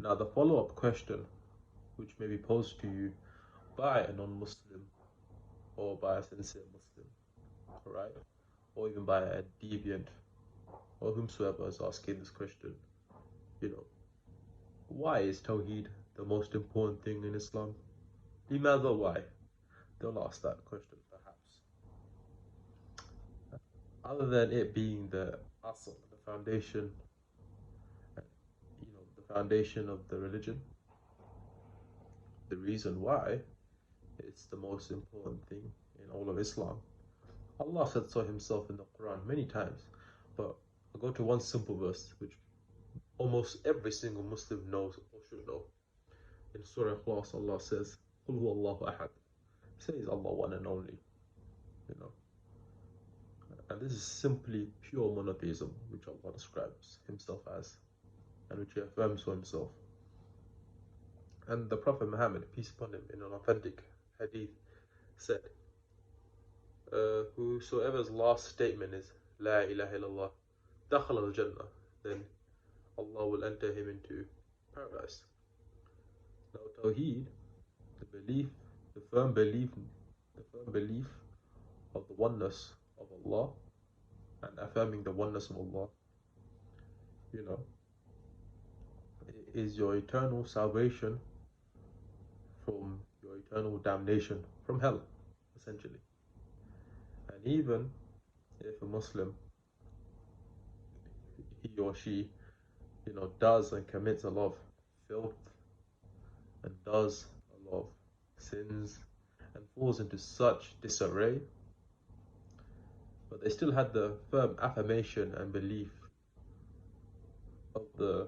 Now, the follow-up question, which may be posed to you by a non-Muslim or by a sincere Muslim, right? Or even by a deviant or whomsoever is asking this question, you know, why is Tawheed the most important thing in Islam? Limadha, why? They'll ask that question perhaps. Other than it being the asl, the foundation, the foundation of the religion, the reason why it's the most important thing in all of Islam. Allah said so himself in the Quran many times, but I'll go to one simple verse which almost every single Muslim knows or should know. In Surah Ikhlas, Allah says, "Qul huwa Allahu ahad." Says Allah one and only, you know. And this is simply pure monotheism, which Allah describes himself as, and which he affirms for himself. And the Prophet Muhammad, peace upon him, in an authentic hadith said, whosoever's last statement is La ilaha illallah, dakhala al-jannah, then Allah will enter him into paradise. Now, Tawheed, the belief, the firm belief of the oneness of Allah and affirming the oneness of Allah, you know, is your eternal salvation from your eternal damnation from hell, essentially. And even if a Muslim, he or she, does and commits a lot of filth and does a lot of sins and falls into such disarray, but they still had the firm affirmation and belief of the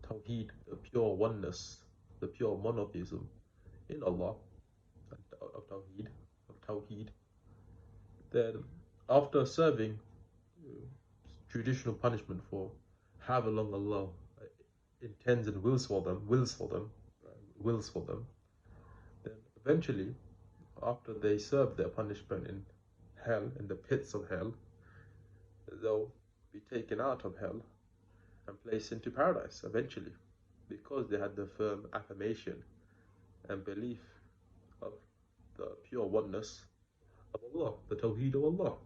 Tawheed, the pure oneness, the pure monotheism in Allah, of Tawheed, then after serving judicial punishment for however long Allah intends and wills for them, then eventually, after they serve their punishment in hell, in the pits of hell, they'll be taken out of hell and placed into paradise eventually, because they had the firm affirmation and belief of the pure oneness of Allah, the Tawheed of Allah.